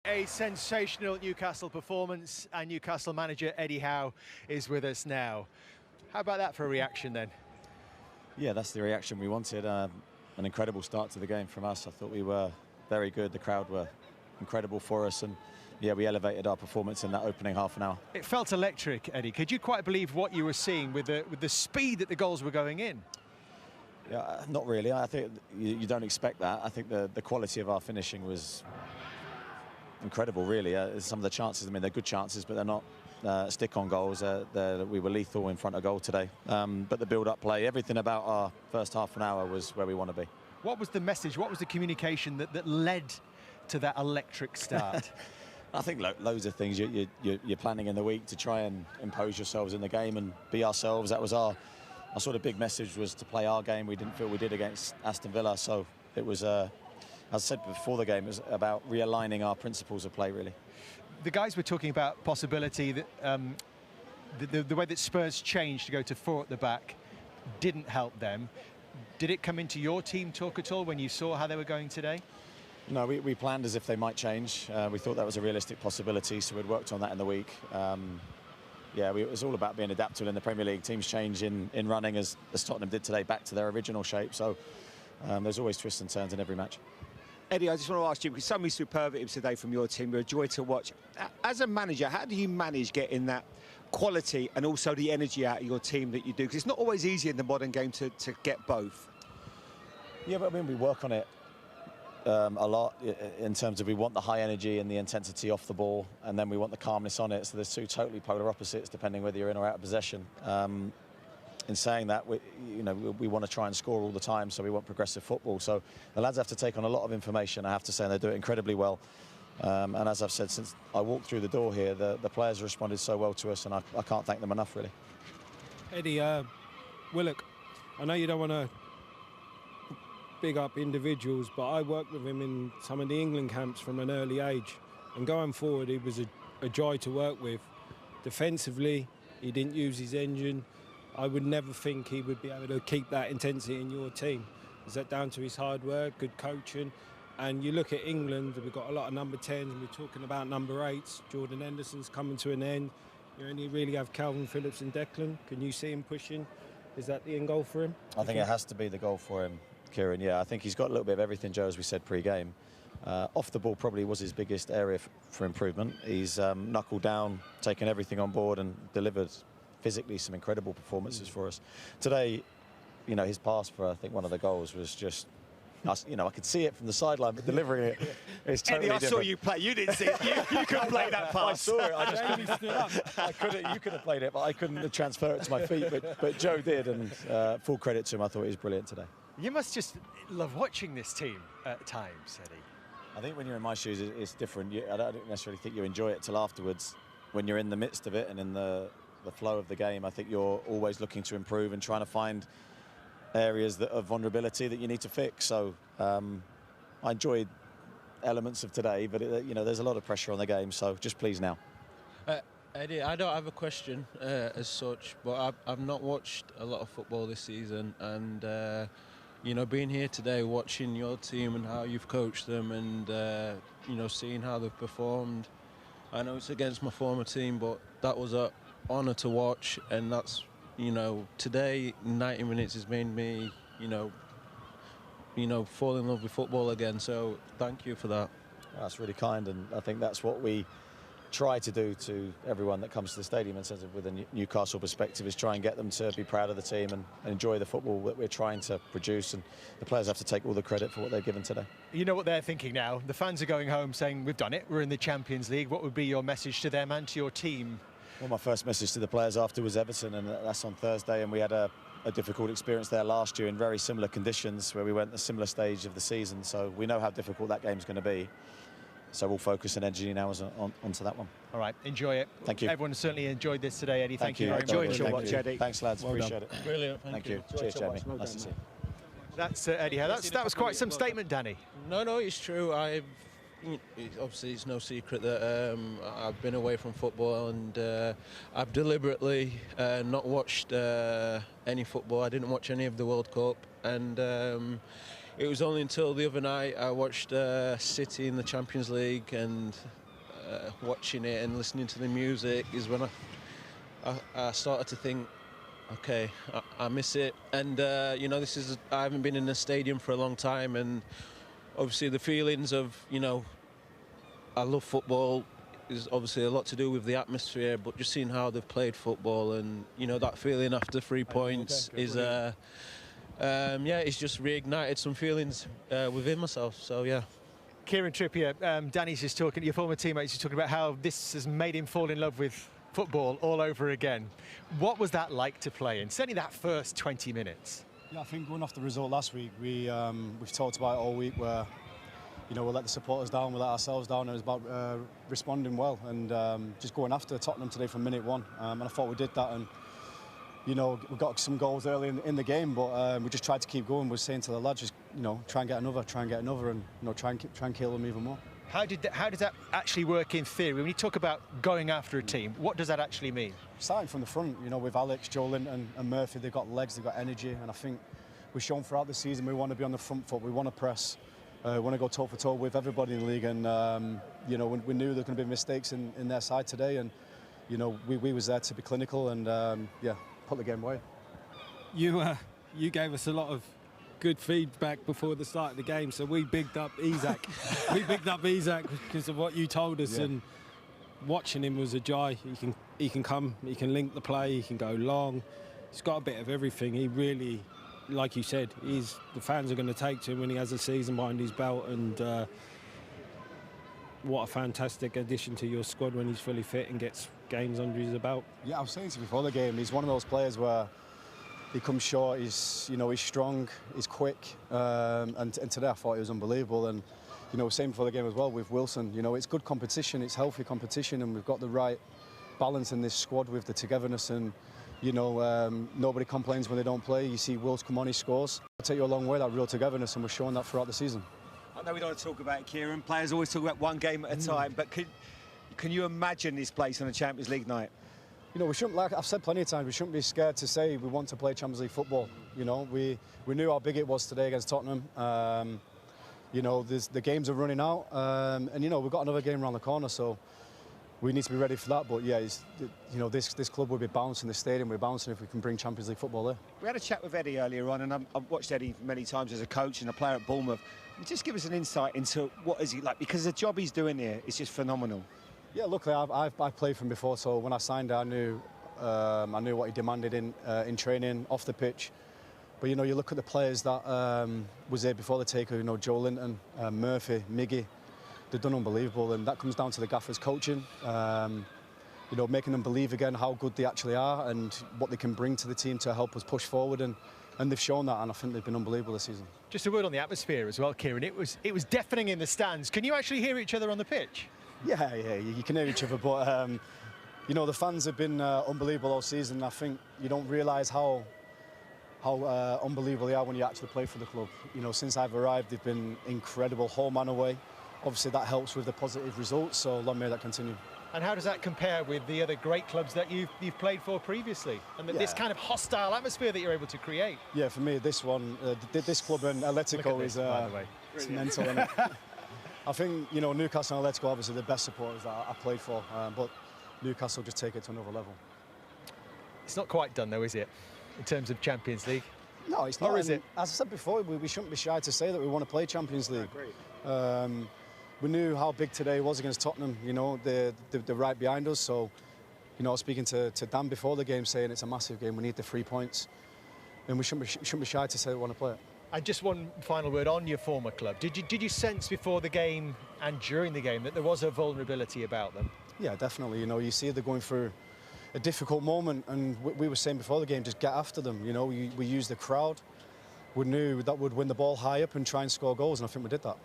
A sensational Newcastle performance, and Newcastle manager Eddie Howe is with us now. How about that for a reaction then? Yeah, that's the reaction we wanted. An incredible start to the game from us. I thought we were very good. The crowd were incredible for us, and yeah, we elevated our performance in that opening half an hour. It felt electric, Eddie. Could you quite believe what you were seeing with the speed that the goals were going in? Yeah, not really. I think you don't expect that. I think the quality of our finishing was incredible, really. Some of the chances, I mean, they're good chances, but they're not stick-on goals. We were lethal in front of goal today. But the build-up play, everything about our first half an hour was where we want to be. What was the message? What was the communication that led to that electric start? I think loads of things. You're planning in the week to try and impose yourselves in the game and be ourselves. That was our sort of big message, was to play our game. We didn't feel we did against Aston Villa, so it was as I said before the game, it was about realigning our principles of play, really. The guys were talking about possibility that the way that Spurs changed to go to 4 at the back didn't help them. Did it come into your team talk at all when you saw how they were going today? No, we planned as if they might change. We thought that was a realistic possibility, so we'd worked on that in the week. Yeah, it was all about being adaptable in the Premier League. Teams change in running, as Tottenham did today, back to their original shape. So there's always twists and turns in every match. Eddie, I just want to ask you, because so many superlatives today from your team were a joy to watch. As a manager, how do you manage getting that quality and also the energy out of your team that you do? Because it's not always easy in the modern game to get both. Yeah, but I mean, we work on it a lot in terms of we want the high energy and the intensity off the ball, and then we want the calmness on it. So there's two totally polar opposites depending whether you're in or out of possession. In saying that, we want to try and score all the time, so we want progressive football. So the lads have to take on a lot of information, I have to say, and they do it incredibly well. And as I've said, since I walked through the door here, the players responded so well to us, and I can't thank them enough, really. Eddie, Willock, I know you don't want to big up individuals, but I worked with him in some of the England camps from an early age. And going forward, he was a joy to work with. Defensively, he didn't use his engine. I would never think he would be able to keep that intensity in your team. Is that down to his hard work, good coaching? And you look at England, we've got a lot of number 10s, and we're talking about number 8s. Jordan Henderson's coming to an end. You only really have Calvin Phillips and Declan. Can you see him pushing? Is that the end goal for him? I think it has to be the goal for him, Kieran. Yeah, I think he's got a little bit of everything, Joe, as we said pre-game. Off the ball probably was his biggest area for improvement. He's knuckled down, taken everything on board and delivered physically some incredible performances for us. Today, his pass for, I think, one of the goals was just, I could see it from the sideline, but delivering it is totally Eddie, different. I saw you play. You didn't see it. You couldn't play that pass. I saw it. I just couldn't. You could have played it, but I couldn't transfer it to my feet. But Joe did, and full credit to him. I thought he was brilliant today. You must just love watching this team at times, Eddie. I think when you're in my shoes, it's different. I don't necessarily think you enjoy it till afterwards. When you're in the midst of it and in the flow of the game, I think you're always looking to improve and trying to find areas of vulnerability that you need to fix. So I enjoyed elements of today, but there's a lot of pressure on the game, so just pleased now. Eddie, I don't have a question as such, but I've not watched a lot of football this season, and being here today, watching your team and how you've coached them, and seeing how they've performed. I know it's against my former team, but that was a honour to watch, and that's today 90 minutes has made me fall in love with football again, so thank you for that. That's really kind, and I think that's what we try to do to everyone that comes to the stadium in terms of with a Newcastle perspective, is try and get them to be proud of the team and enjoy the football that we're trying to produce, and the players have to take all the credit for what they've given today. You know what they're thinking now? The fans are going home saying, we've done it, we're in the Champions League. What would be your message to them and to your team? Well, my first message to the players after was Everton, and that's on Thursday, and we had a difficult experience there last year in very similar conditions where we went a similar stage of the season, so we know how difficult that game's going to be. So we'll focus and energy now onto that one. All right, enjoy it. Thank you. Everyone certainly enjoyed this today, Eddie. Thank you very much. Enjoyed your watch, Eddie. Thanks, lads. Well Appreciate done. it. Brilliant. Thank you. Cheers, Jamie. Nice to see you. That's Eddie Howe. That was quite some statement, Danny. No, it's true. Obviously, it's no secret that I've been away from football, and I've deliberately not watched any football. I didn't watch any of the World Cup, and it was only until the other night I watched City in the Champions League, and watching it and listening to the music is when I started to think, okay, I miss it. And you know, I haven't been in a stadium for a long time, and obviously the feelings of, you know, I love football is obviously a lot to do with the atmosphere, but just seeing how they've played football, and you know, that feeling after 3 points is yeah, it's just reignited some feelings within myself. So yeah. Kieran Trippier, Danny's just talking, your former teammate, is just talking about how this has made him fall in love with football all over again. What was that like to play in? Certainly that first 20 minutes. Yeah, I think going off the result last week, we've talked about it all week where, you know, we let the supporters down, we let ourselves down, and it was about responding well and just going after Tottenham today from minute one. And I thought we did that, and you know, we got some goals early in the game, but we just tried to keep going. We're saying to the lads, just, you know, try and get another, and you know, try and kill them even more. How does that actually work in theory? When you talk about going after a team, what does that actually mean? Starting from the front, you know, with Alex, Joe Linton and Murphy, they've got legs, they've got energy, and I think we've shown throughout the season we want to be on the front foot, we want to press, we want to go toe for toe with everybody in the league, and you know, we knew there were going to be mistakes in their side today, and you know, we was there to be clinical and yeah, put the game away. You gave us a lot of good feedback before the start of the game, so we bigged up Isak. We bigged up Isak because of what you told us, and watching him was a joy. He can come, he can link the play, he can go long. He's got a bit of everything. He really, like you said, the fans are going to take to him when he has a season behind his belt, and what a fantastic addition to your squad when he's fully fit and gets games under his belt. Yeah, I was saying to you before the game, he's one of those players where he comes short, he's strong, he's quick, and today I thought he was unbelievable. And you know, same before the game as well with Wilson. You know, it's good competition, it's healthy competition, and we've got the right balance in this squad with the togetherness, and you know, nobody complains when they don't play. You see Wills come on, he scores. It'll take you a long way, that real togetherness, and we're showing that throughout the season. I know we don't want to talk about it, Kieran. Players always talk about one game at a time, but can you imagine this place on a Champions League night? You know, we shouldn't, like I've said plenty of times, we shouldn't be scared to say we want to play Champions League football. You know, we knew how big it was today against Tottenham. You know, the games are running out, and you know, we've got another game around the corner, so we need to be ready for that. But yeah, you know, this club will be bouncing, the stadium will be bouncing if we can bring Champions League football there. We had a chat with Eddie earlier on, and I've watched Eddie many times as a coach and a player at Bournemouth. Just give us an insight into what is he like, because the job he's doing here is just phenomenal. Yeah, luckily I've played for him before, so when I signed, I knew what he demanded in training, off the pitch. But you know, you look at the players that was there before the takeover. You know, Joe Linton, Murphy, Miggy, they've done unbelievable, and that comes down to the gaffers coaching. You know, making them believe again how good they actually are and what they can bring to the team to help us push forward, and they've shown that, and I think they've been unbelievable this season. Just a word on the atmosphere as well, Kieran. It was deafening in the stands. Can you actually hear each other on the pitch? Yeah, you can hear each other, but you know, the fans have been unbelievable all season. I think you don't realise how unbelievable they are when you actually play for the club. You know, since I've arrived, they've been incredible, home and away. Obviously, that helps with the positive results, so long may that continue. And how does that compare with the other great clubs that you've played for previously? And this kind of hostile atmosphere that you're able to create? Yeah, for me, this one, this club and Atletico is it's mental, isn't it? I think, you know, Newcastle and Atletico are obviously the best supporters that I played for, but Newcastle just take it to another level. It's not quite done, though, is it, in terms of Champions League? No, it's not. Or is it? As I said before, we shouldn't be shy to say that we want to play Champions League. I agree. We knew how big today was against Tottenham. You know, they're right behind us. So, you know, I was speaking to Dan before the game, saying it's a massive game. We need the 3 points, and we shouldn't be shy to say we want to play it. And just one final word on your former club. Did you sense before the game and during the game that there was a vulnerability about them? Yeah, definitely. You know, you see they're going through a difficult moment, and we were saying before the game, just get after them. You know, we used the crowd. We knew that would win the ball high up and try and score goals, and I think we did that.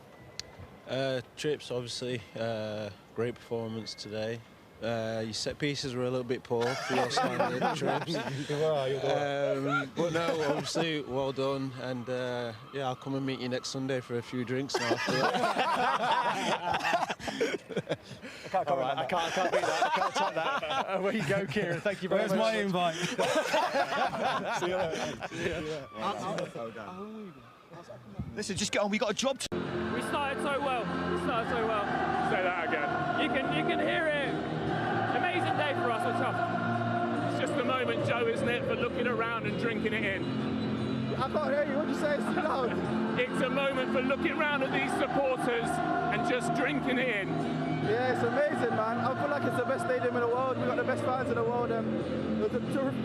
Trips, obviously, great performance today. Your set pieces were a little bit poor for your standard, Trips. But no, obviously, well done. And yeah, I'll come and meet you next Sunday for a few drinks now. I can't beat that. I can't top that. Away you go, Kieran. Thank you very much. Where's my invite? See you later. See you later. Listen, just get on. We got a job to. We started so well. Say that again. You can hear it. Amazing day for us. We're tough. It's just a moment, Joe, isn't it, for looking around and drinking it in. I can't hear you. What did you say? It's too loud. It's a moment for looking around at these supporters and just drinking it in. Yeah, it's amazing, man. I feel like it's the best stadium in the world. We've got the best fans in the world. It was a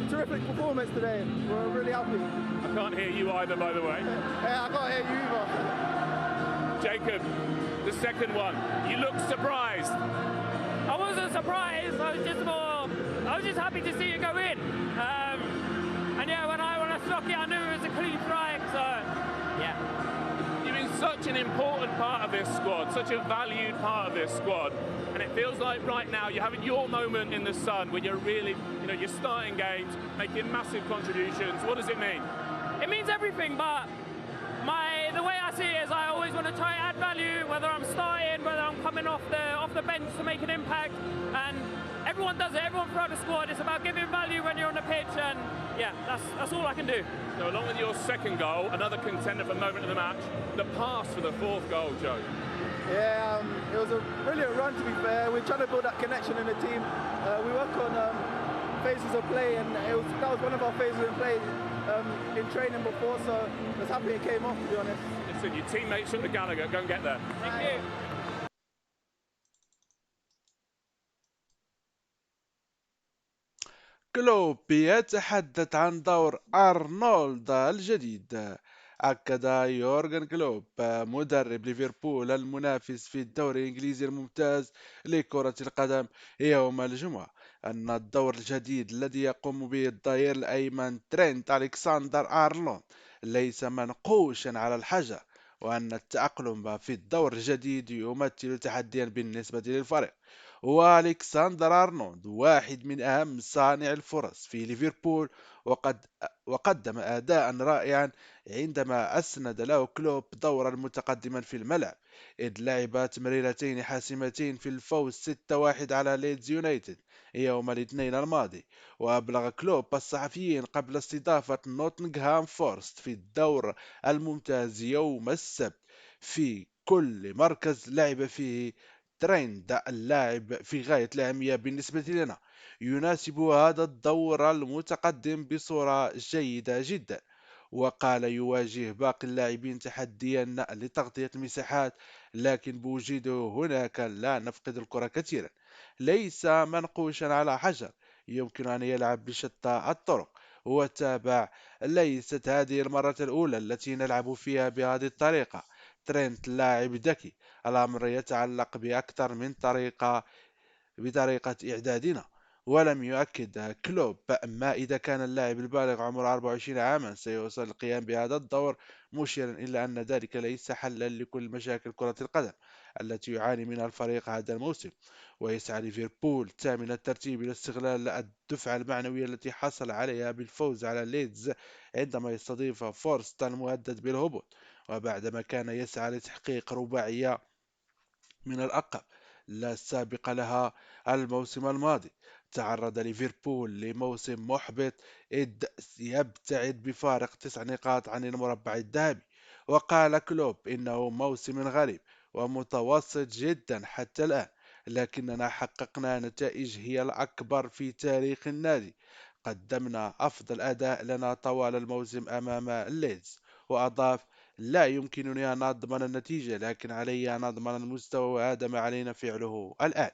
terrific performance today. We're really happy. I can't hear you either, by the way. Yeah, I can't hear you either. Jacob, the second one. You look surprised. I wasn't surprised. I was just happy to see it go in. And yeah, when I struck it, I knew it was a clean strike. So yeah. You've been such an important part of this squad, such a valued part of this squad, and it feels like right now you're having your moment in the sun when you're really, you're starting games, making massive contributions. What does it mean? It means everything, but the way I see it is I always want to try and add value, whether I'm starting, whether I'm coming off the bench to make an impact, and everyone does it. Everyone throughout the squad. It's about giving value when you're on the pitch, and yeah, that's all I can do. So along with your second goal, another contender for moment of the match, the pass for the fourth goal, Joe. Yeah, it was a brilliant run, to be fair. We're trying to build that connection in the team. We work on phases of play, and that was one of our phases in play in training before, so I was happy it came off, to be honest. Listen, your teammates from the Gallagher, go and get there. Thank you. كلوب يتحدث عن دور أرنولد الجديد. أكد يورغن كلوب مدرب ليفربول المنافس في الدوري الإنجليزي الممتاز لكرة القدم يوم الجمعة أن الدور الجديد الذي يقوم به الظهير الأيمن ترينت ألكسندر أرنولد ليس منقوشا على الحجر، وأن التأقلم في الدور الجديد يمثل تحديا بالنسبة للفريق. وألكسندر أرنولد واحد من أهم صانع الفرص في ليفربول، وقدم أداء رائعا عندما أسند له كلوب دورا متقدما في الملعب، إذ لعب تمريرتين حاسمتين في الفوز 6-1 على ليدز يونايتد يوم الاثنين الماضي. وأبلغ كلوب الصحفيين قبل استضافة نوتنغهام فورست في الدور الممتاز يوم السبت في كل مركز لعب فيه تريند اللاعب في غاية الأهمية بالنسبة لنا، يناسب هذا الدور المتقدم بصورة جيدة جدا. وقال يواجه باقي اللاعبين تحديا لتغطية المساحات، لكن بوجوده هناك لا نفقد الكرة كثيرا، ليس منقوشا على حجر، يمكن أن يلعب بشتى الطرق. وتابع: ليست هذه المرة الأولى التي نلعب فيها بهذه الطريقة. ترينت لاعب ذكي، الأمر يتعلق بأكثر من بطريقة إعدادنا. ولم يؤكد كلوب ما إذا كان اللاعب البالغ عمره 24 عاما سيوصل للقيام بهذا الدور، مشيرا إلى أن ذلك ليس حلا لكل مشاكل كرة القدم التي يعاني منها الفريق هذا الموسم. ويسعى ليفربول ثامن الترتيب إلى استغلال الدفعة المعنوية التي حصل عليها بالفوز على ليدز عندما يستضيف فورست المهدد بالهبوط، وبعدما كان يسعى لتحقيق رباعية من الألقاب لا سابق لها الموسم الماضي. تعرض ليفربول لموسم محبط، إذ يبتعد بفارق 9 نقاط عن المربع الذهبي. وقال كلوب إنه موسم غريب ومتوسط جدا حتى الآن، لكننا حققنا نتائج هي الأكبر في تاريخ النادي. قدمنا أفضل أداء لنا طوال الموسم أمام ليدز. وأضاف: لا يمكنني أن أضمن النتيجة، لكن علي أن أضمن المستوى، وهذا ما علينا فعله الآن.